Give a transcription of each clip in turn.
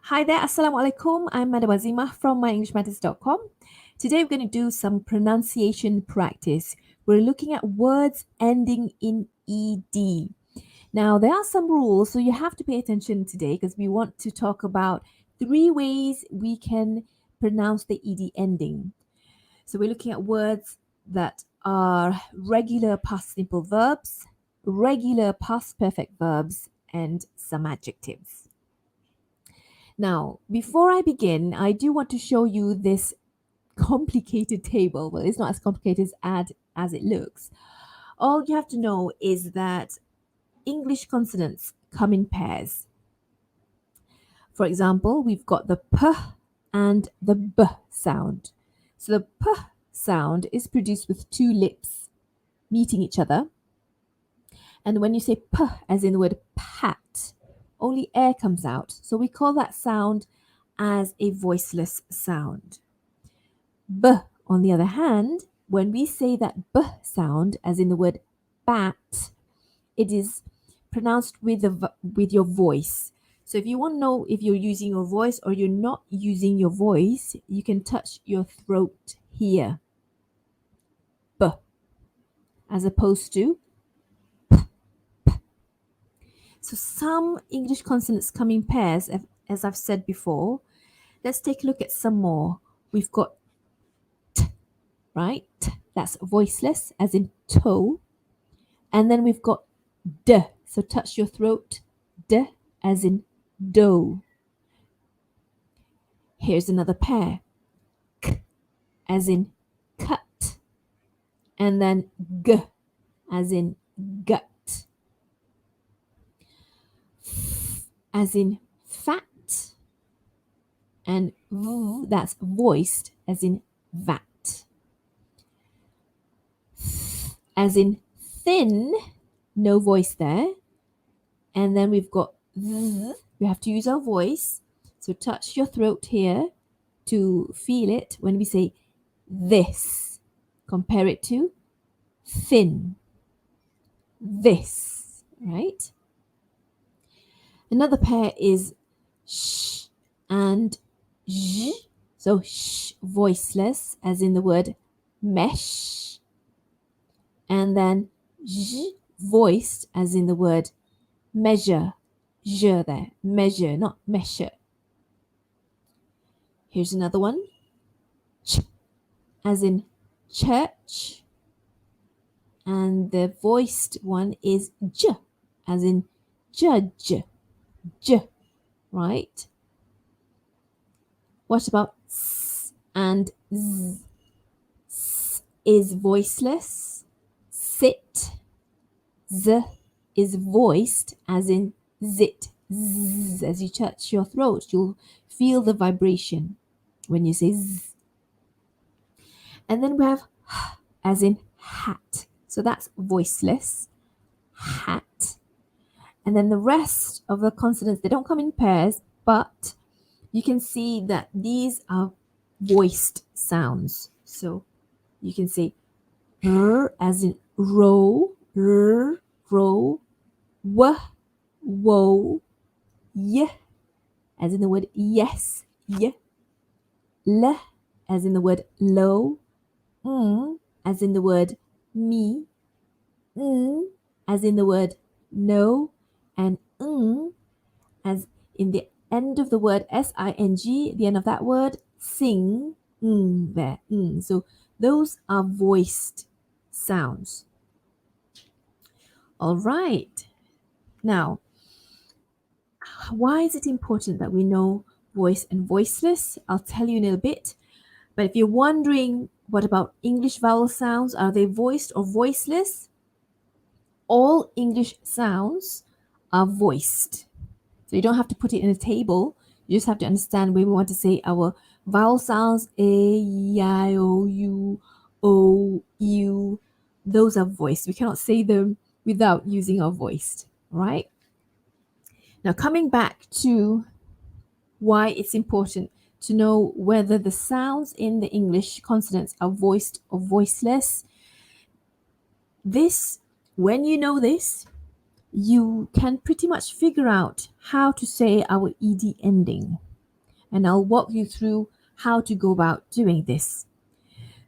Hi there, Assalamu alaikum. I'm Madam Azimah from myenglishmatters.com. Today we're going to do some pronunciation practice. We're looking at words ending in ed. Now, there are some rules, so you have to pay attention today because we want to talk about three ways we can pronounce the ed ending. So we're looking at words that are regular past simple verbs, regular past perfect verbs, and some adjectives. Now, before I begin, I do want to show you this complicated table. Well, it's not as complicated as it looks. All you have to know is that English consonants come in pairs. For example, we've got the p and the b sound. So the p sound is produced with two lips meeting each other. And when you say p, as in the word pat, only air comes out. So we call that sound as a voiceless sound. B, on the other hand, when we say that b sound, as in the word bat, it is pronounced with your voice. So if you want to know if you're using your voice or you're not using your voice, you can touch your throat here. B, as opposed to p. So some English consonants come in pairs, as I've said before. Let's take a look at some more. We've got t, right? That's voiceless, as in toe. And then we've got d. So touch your throat. D, as in dough. Here's another pair. K, as in cut. And then g, as in gut. F, as in fat. And v, that's voiced, as in vat. Th, as in thin, no voice there. And then we've got th, we have to use our voice. So touch your throat here to feel it when we say this. Compare it to thin. This, right? Another pair is sh and j. So sh, voiceless, as in the word mesh. And then j, voiced, as in the word measure. Je there, measure, not measure. Here's another one. Ch, as in church. And the voiced one is j, as in judge. J, right? What about s and z? S is voiceless. Sit. Z is voiced, as in zit. Z, as you touch your throat, you'll feel the vibration when you say z. And then we have h, as in hat. So that's voiceless. Hat. And then the rest of the consonants, they don't come in pairs, but you can see that these are voiced sounds. So you can say r, as in row, r, row, w, woe, y, as in the word yes, y, l, as in the word low, as in the word me, as in the word no, and as in the end of the word sing, the end of that word sing, there. So those are voiced sounds. All right. Now, why is it important that we know voice and voiceless? I'll tell you in a bit. But if you're wondering, what about English vowel sounds? Are they voiced or voiceless? All English sounds are voiced. So you don't have to put it in a table. You just have to understand when we want to say our vowel sounds, A, E, I, O, U, O, U. Those are voiced. We cannot say them without using our voiced, right? Now, coming back to why it's important to know whether the sounds in the English consonants are voiced or voiceless. This, when you know this, you can pretty much figure out how to say our ed ending. And I'll walk you through how to go about doing this.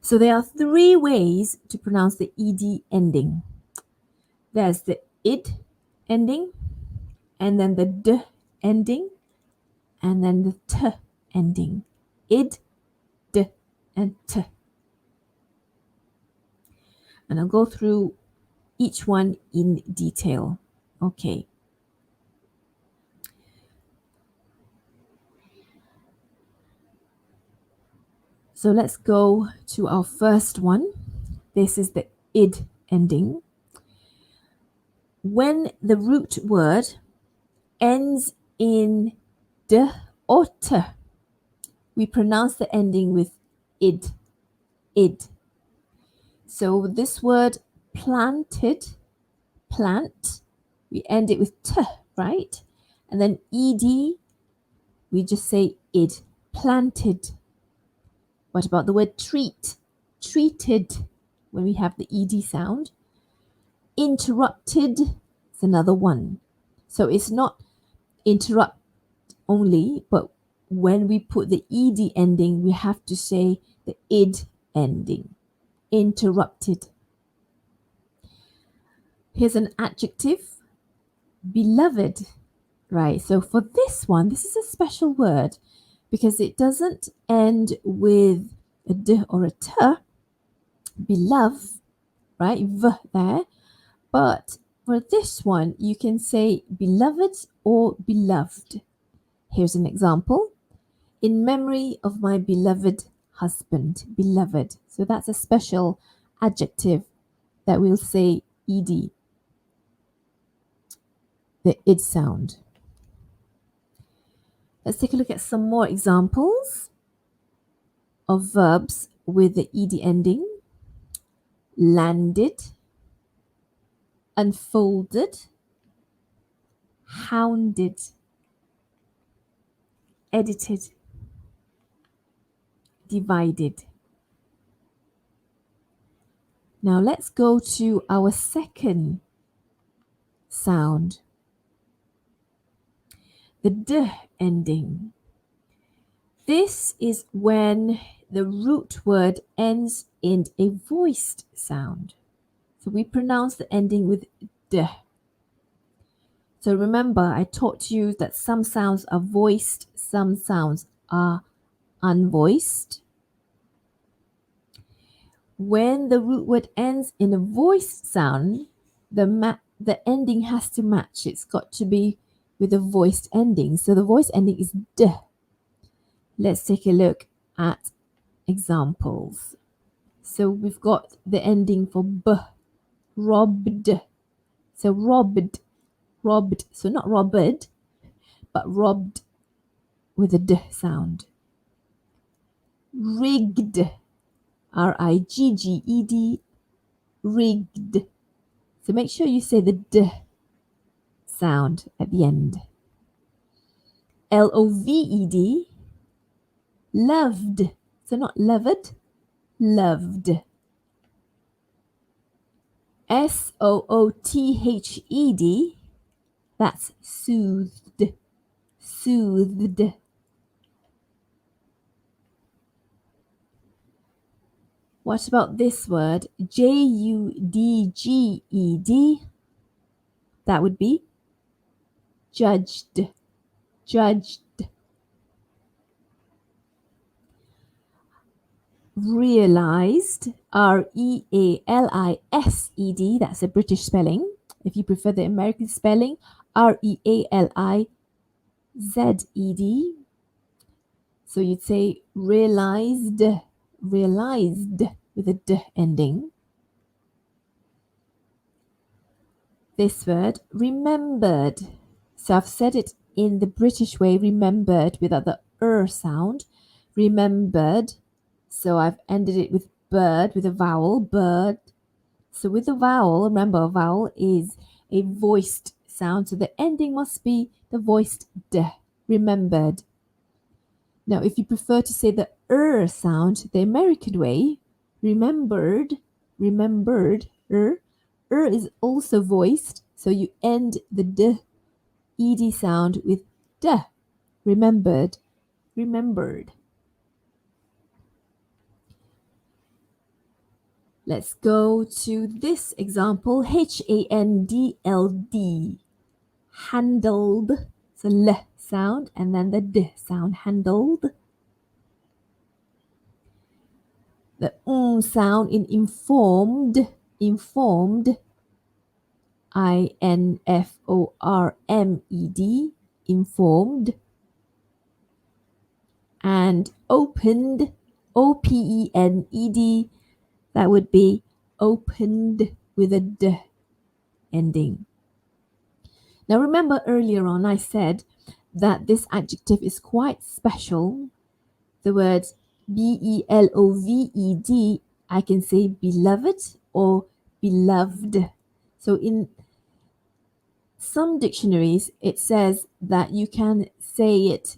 So there are three ways to pronounce the ed ending. There's the id ending, and then the d ending, and then the t ending. Id, d, and t. And I'll go through each one in detail. Okay. So let's go to our first one. This is the id ending. When the root word ends in d or t, we pronounce the ending with id, id. So this word planted, plant, we end it with t, right? And then ed, we just say id, planted. What about the word treat? Treated, when we have the ed sound. Interrupted is another one. So it's not interrupt only, but when we put the ed ending, we have to say the id ending. Interrupted. Here's an adjective, beloved. Right, so for this one, this is a special word because it doesn't end with a d or a t, beloved, right, v there. But for this one, you can say beloved or beloved. Here's an example. In memory of my beloved husband, beloved. So that's a special adjective that we'll say ed, the id sound. Let's take a look at some more examples of verbs with the ed ending. Landed, unfolded, hounded, edited, divided. Now let's go to our second sound, the d ending. This is when the root word ends in a voiced sound. So we pronounce the ending with d. So remember, I taught you that some sounds are voiced, some sounds are unvoiced. When the root word ends in a voiced sound, the ending has to match. It's got to be with a voiced ending. So the voiced ending is d. Let's take a look at examples. So we've got the ending for b, robbed. So robbed, robbed. So not robbed, but robbed with a d sound. Rigged, rigged, rigged. So make sure you say the d sound at the end. Loved, loved. So not loved, loved. Soothed, that's soothed, soothed. What about this word? Judged. That would be judged, judged. Realized, realised. That's a British spelling. If you prefer the American spelling, realized. So you'd say realized, realized with a d ending. This word, remembered. So I've said it in the British way, remembered, without the sound. Remembered. So I've ended it with bird, with a vowel, bird. So with the vowel, remember a vowel is a voiced sound. So the ending must be the voiced d, remembered. Now, if you prefer to say the sound the American way, remembered, remembered, is also voiced. So you end the d, ed sound with d, remembered. remembered. Let's go to this example. handld. Handled. So l sound and then the d sound. Handled. The sound in informed. Informed. informed. Informed. And opened. opened. That would be opened with a d ending. Now remember earlier on I said that this adjective is quite special. The words beloved, I can say beloved or beloved. So in some dictionaries it says that you can say it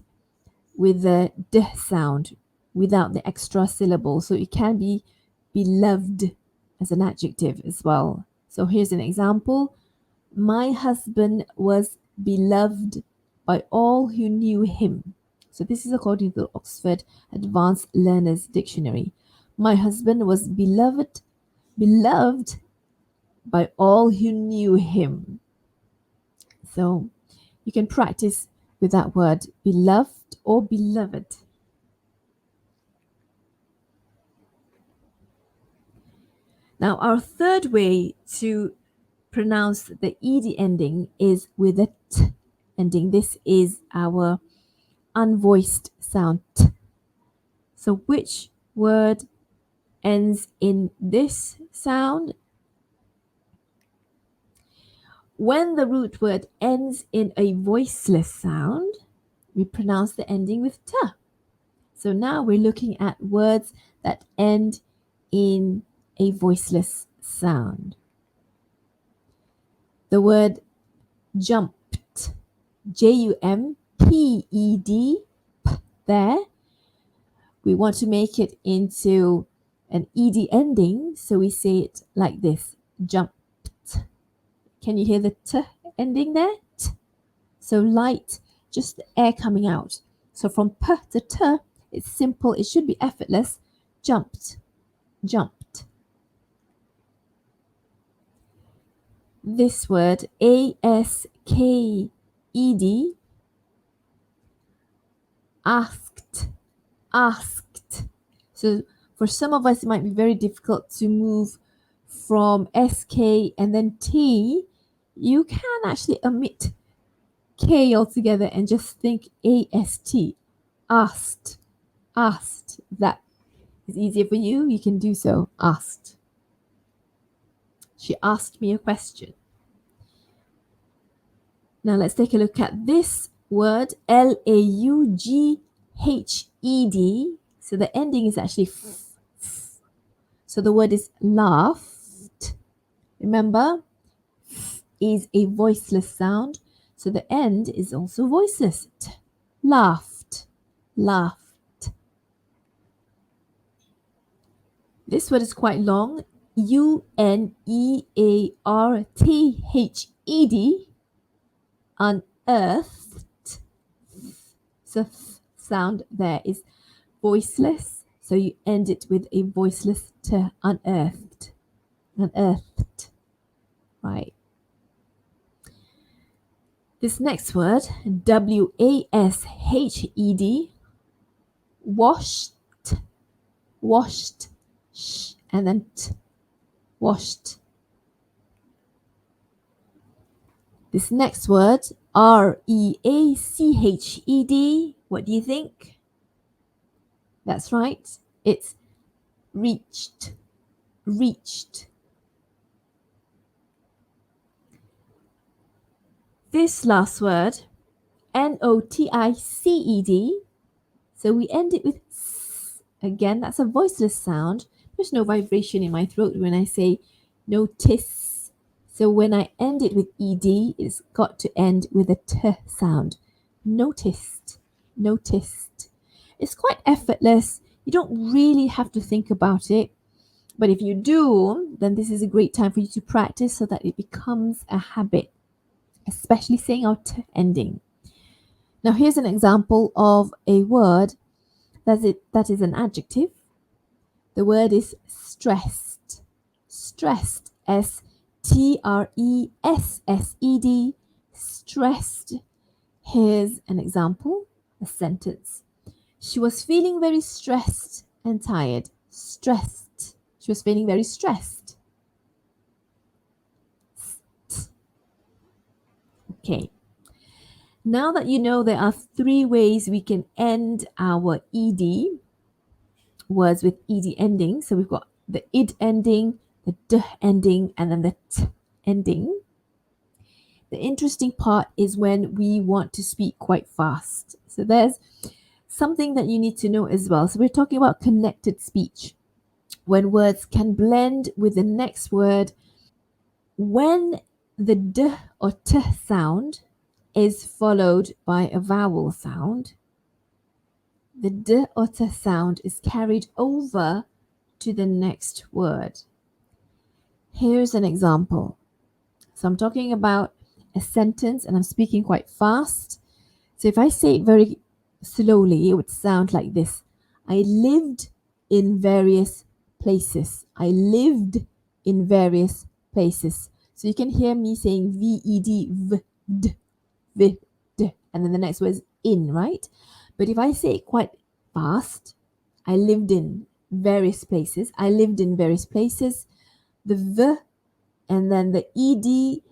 with the d sound without the extra syllable. So it can be beloved as an adjective as well. So here's an example. My husband was beloved by all who knew him. So this is according to the Oxford Advanced Learners Dictionary. My husband was beloved by all who knew him. So you can practice with that word, beloved or beloved. Now our third way to pronounce the ed ending is with a t ending. This is our unvoiced sound t. So which word ends in this sound? When the root word ends in a voiceless sound, we pronounce the ending with t. So now we're looking at words that end in a voiceless sound. The word jumped, jumped, there. We want to make it into an ed ending, so we say it like this, jumped. Can you hear the t ending there? T. So light, just the air coming out. So from p to t, it's simple, it should be effortless. Jumped, jumped. This word, asked, asked, asked. So for some of us, it might be very difficult to move from sk and then t. You can actually omit k altogether and just think ast, asked, asked. If that is easier for you, you can do so. Asked. She asked me a question. Now let's take a look at this word, laughed. So the ending is actually f. So the word is laughed. Remember, f is a voiceless sound. So the end is also voiceless. T. Laughed, laughed. This word is quite long. unearthed. Unearthed. So th sound there is voiceless. So you end it with a voiceless t. Unearthed. Unearthed. Right. This next word, washed. Washed. Washed. Sh, and then t. Washed. This next word, reached. What do you think? That's right. It's reached. Reached. This last word, noticed. So we end it with s. Again, that's a voiceless sound. There's no vibration in my throat when I say notice. So when I end it with ed, it's got to end with a t sound. Noticed, noticed. It's quite effortless. You don't really have to think about it. But if you do, then this is a great time for you to practice so that it becomes a habit, especially saying our t ending. Now here's an example of a word that is an adjective. The word is stressed. Stressed. Stressed. Stressed. Here's an example, a sentence. She was feeling very stressed and tired. Stressed. She was feeling very stressed. Okay. Now that you know there are three ways we can end our ed, words with ed ending. So we've got the id ending, the d ending, and then the t ending. The interesting part is when we want to speak quite fast. So there's something that you need to know as well. So we're talking about connected speech, when words can blend with the next word. When the d or t sound is followed by a vowel sound, the d or t sound is carried over to the next word. Here's an example. So I'm talking about a sentence and I'm speaking quite fast. So if I say it very slowly, it would sound like this. I lived in various places. I lived in various places. So you can hear me saying V-E-D, v, d, and then the next word is in, right? But if I say it quite fast, I lived in various places. I lived in various places. The v and then the ed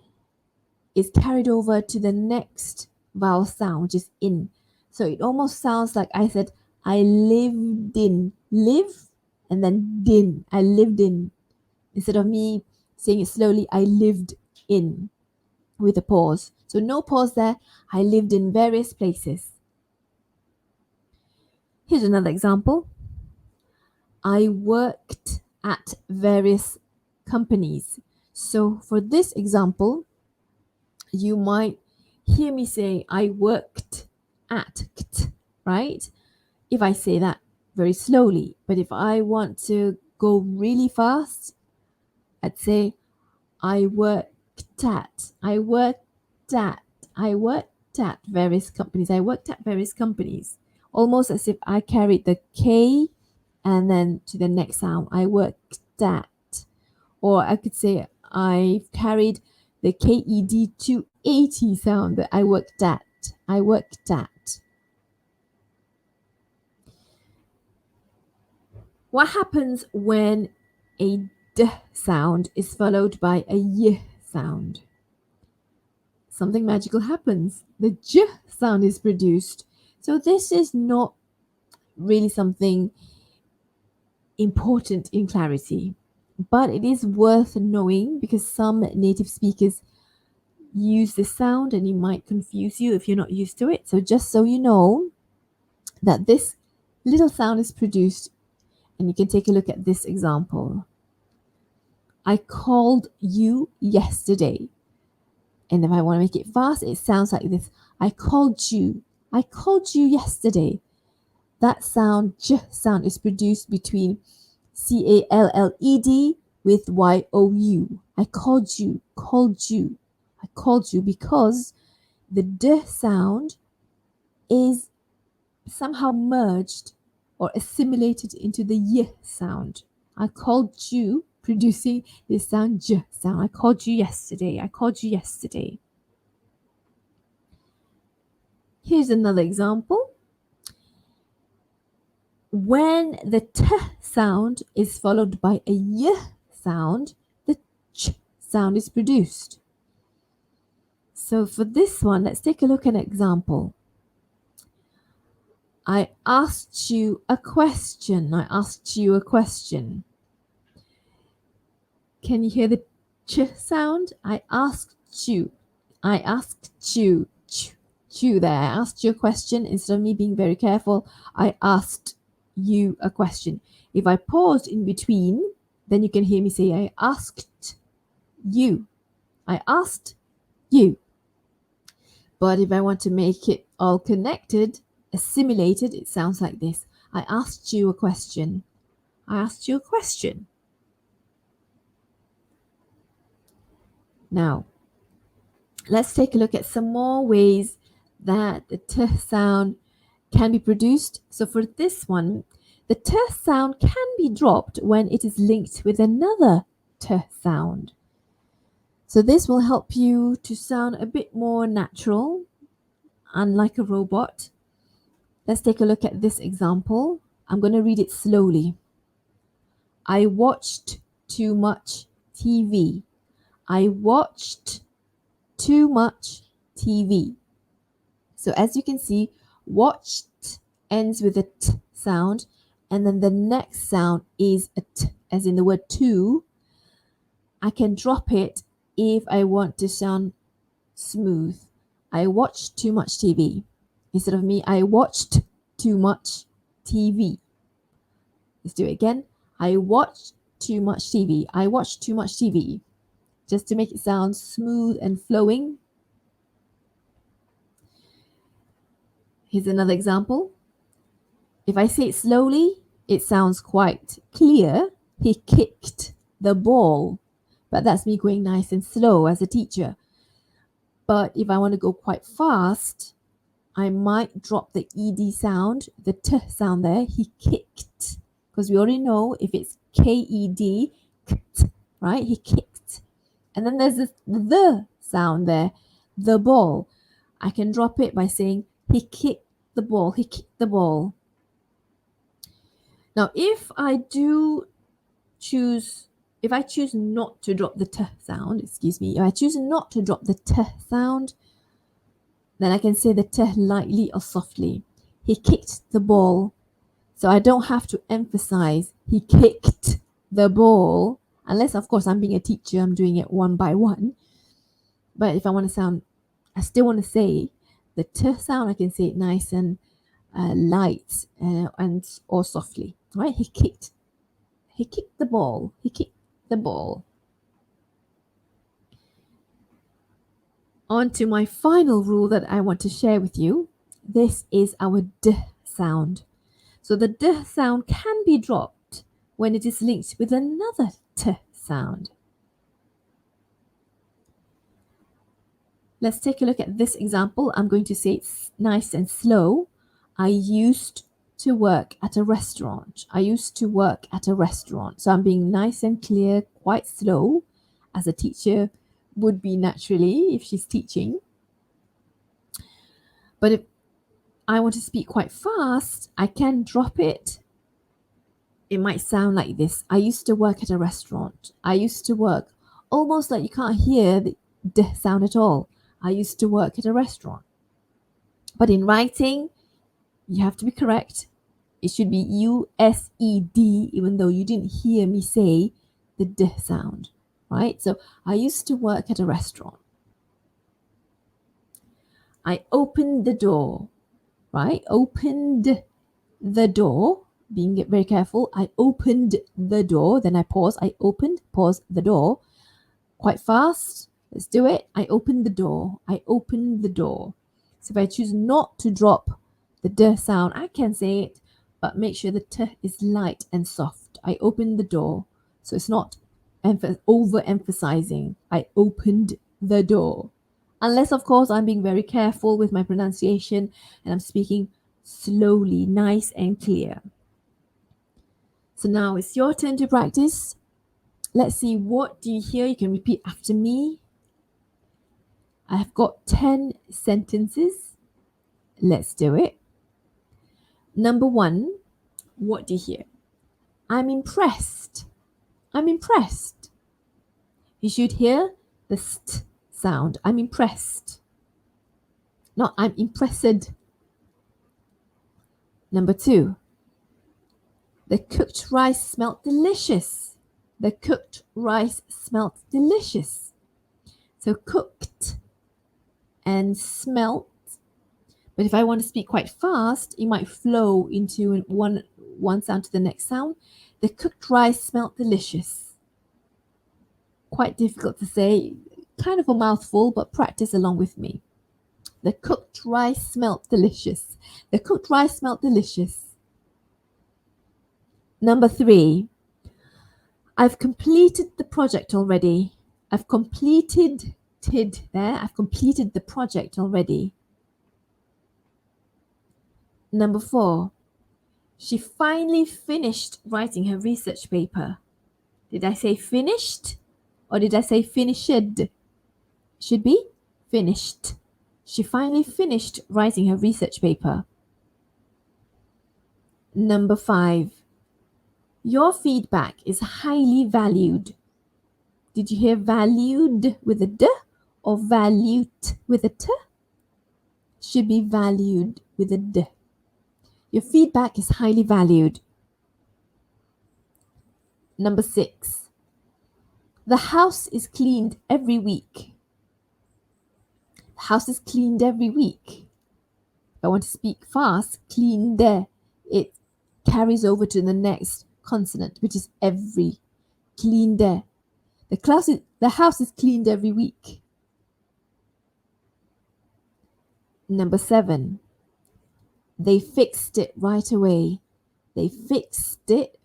is carried over to the next vowel sound, which is in. So it almost sounds like I said, I lived in, live, and then din. I lived in. Instead of me saying it slowly, I lived in with a pause. So no pause there. I lived in various places. Here's another example. I worked at various companies. So for this example, you might hear me say I worked at, right? If I say that very slowly. But if I want to go really fast, I'd say I worked at, I worked at, I worked at various companies. I worked at various companies. Almost as if I carried the K and then to the next sound, I worked at. Or I could say I've carried the KED to 80 sound that I worked at. I worked at. What happens when a D sound is followed by a Y sound? Something magical happens. The J sound is produced. So this is not really something important in clarity, but it is worth knowing because some native speakers use this sound and it might confuse you if you're not used to it. So just so you know that this little sound is produced, and you can take a look at this example. I called you yesterday. And if I want to make it fast, it sounds like this. I called you. I called you yesterday. That sound, j sound, is produced between CALLED with YOU. I called you, called you. I called you because the D sound is somehow merged or assimilated into the Y sound. I called you, producing this sound, J sound. I called you yesterday. I called you yesterday. Here's another example. When the T sound is followed by a Y sound, the Ch sound is produced. So for this one, let's take a look at an example. I asked you a question. I asked you a question. Can you hear the ch sound? I asked you. I asked you. You there. I asked you a question. Instead of me being very careful, I asked you a question. If I paused in between, then you can hear me say, I asked you. I asked you. But if I want to make it all connected, assimilated, it sounds like this. I asked you a question. I asked you a question. Now, let's take a look at some more ways that the t sound can be produced. So for this one, the t sound can be dropped when it is linked with another t sound. So this will help you to sound a bit more natural, unlike a robot. Let's take a look at this example. I'm going to read it slowly. I watched too much TV. I watched too much TV. So as you can see, watched ends with a t sound, and then the next sound is a t, as in the word to. I can drop it if I want to sound smooth. I watched too much TV. Instead of me, I watched too much TV. Let's do it again. I watched too much TV. I watched too much TV. Just to make it sound smooth and flowing. Here's another example. If I say it slowly, it sounds quite clear. He kicked the ball. But that's me going nice and slow as a teacher. But if I want to go quite fast, I might drop the ed sound, the t sound there. He kicked. Because we already know if it's K-E-D, right? He kicked. And then there's this the sound there, the ball. I can drop it by saying he kicked the ball. He kicked the ball. Now, if I choose not to drop the t sound, if I choose not to drop the t sound, then I can say the t lightly or softly. He kicked the ball. So I don't have to emphasize he kicked the ball, unless, of course, I'm being a teacher, I'm doing it one by one. But if I still want to say the t sound, I can say it nice and light and or softly, right? He kicked the ball. He kicked the ball. On to my final rule that I want to share with you. This is our d sound. So the d sound can be dropped when it is linked with another t sound. Let's take a look at this example. I'm going to say it nice and slow. I used to work at a restaurant. I used to work at a restaurant. So I'm being nice and clear, quite slow, as a teacher would be naturally if she's teaching. But if I want to speak quite fast, I can drop it. It might sound like this. I used to work at a restaurant. I used to work, almost like you can't hear the d sound at all. I used to work at a restaurant. But in writing, you have to be correct. It should be U-S-E-D, even though you didn't hear me say the d sound, right? So I used to work at a restaurant. I opened the door, right? Opened the door, being very careful. I opened the door, then I pause. I opened, pause the door. Quite fast. Let's do it. I opened the door. I opened the door. So if I choose not to drop the d sound, I can say it, but make sure the t is light and soft. I opened the door. So it's not overemphasizing. I opened the door. Unless, of course, I'm being very careful with my pronunciation and I'm speaking slowly, nice and clear. So now it's your turn to practice. Let's see, what do you hear? You can repeat after me. I have got 10 sentences. Let's do it. Number 1, what do you hear? I'm impressed. I'm impressed. You should hear the st sound. I'm impressed. Not I'm impressed. Number 2, the cooked rice smelled delicious. The cooked rice smelled delicious. So cooked and smelt. But if I want to speak quite fast, it might flow into one sound to the next sound. The cooked rice smelled delicious. Quite difficult to say, kind of a mouthful, but practice along with me. The cooked rice smelled delicious. The cooked rice smelled delicious. Number 3, I've completed the project already. I've completed the project already. Number 4, she finally finished writing her research paper. Did I say finished or did I say finished? Should be finished. She finally finished writing her research paper. Number 5, your feedback is highly valued. Did you hear valued with a D or valued with a T? Should be valued with a D. Your feedback is highly valued. Number 6, the house is cleaned every week. The house is cleaned every week. If I want to speak fast, cleaned, it carries over to the next consonant, which is every. Cleaned. The house is cleaned every week. Number 7, they fixed it right away. They fixed it,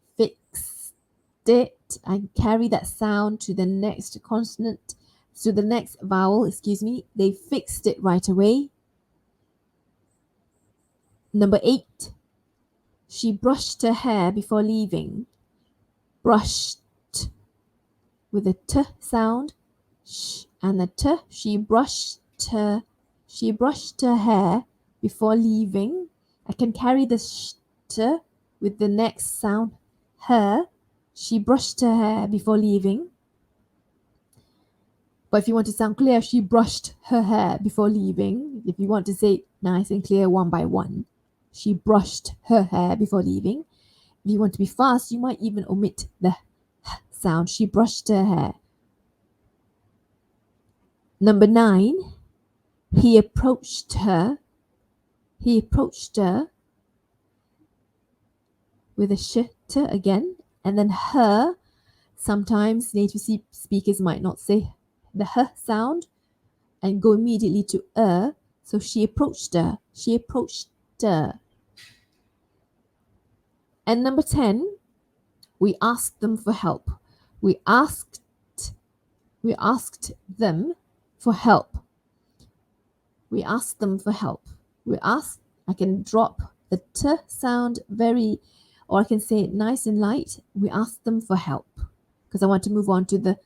and carry that sound to the next consonant, to the next vowel, They fixed it right away. Number 8, she brushed her hair before leaving. Brushed with a T sound, sh and the T. She brushed her hair before leaving. I can carry the sh T with the next sound, her. She brushed her hair before leaving. But if you want to sound clear, she brushed her hair before leaving. If you want to say it nice and clear one by one, she brushed her hair before leaving. If you want to be fast, you might even omit the h sound. She brushed her hair. Number 9, he approached her. He approached her with a sh t again, and then her. Sometimes native speakers might not say the h sound and go immediately to. So she approached her. She approached her. And number 10, we asked them for help. We asked them for help. We asked them for help. I can drop the T sound or I can say it nice and light. We asked them for help because I want to move on to the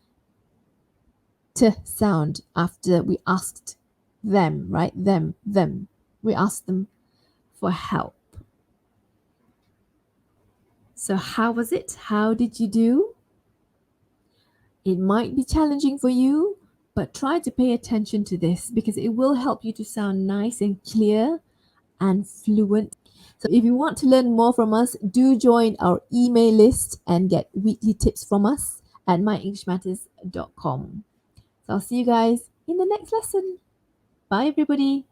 T sound after we asked them, right? Them. We asked them for help. So how was it? How did you do? It might be challenging for you, but try to pay attention to this because it will help you to sound nice and clear and fluent. So if you want to learn more from us, do join our email list and get weekly tips from us at myenglishmatters.com. So I'll see you guys in the next lesson. Bye, everybody.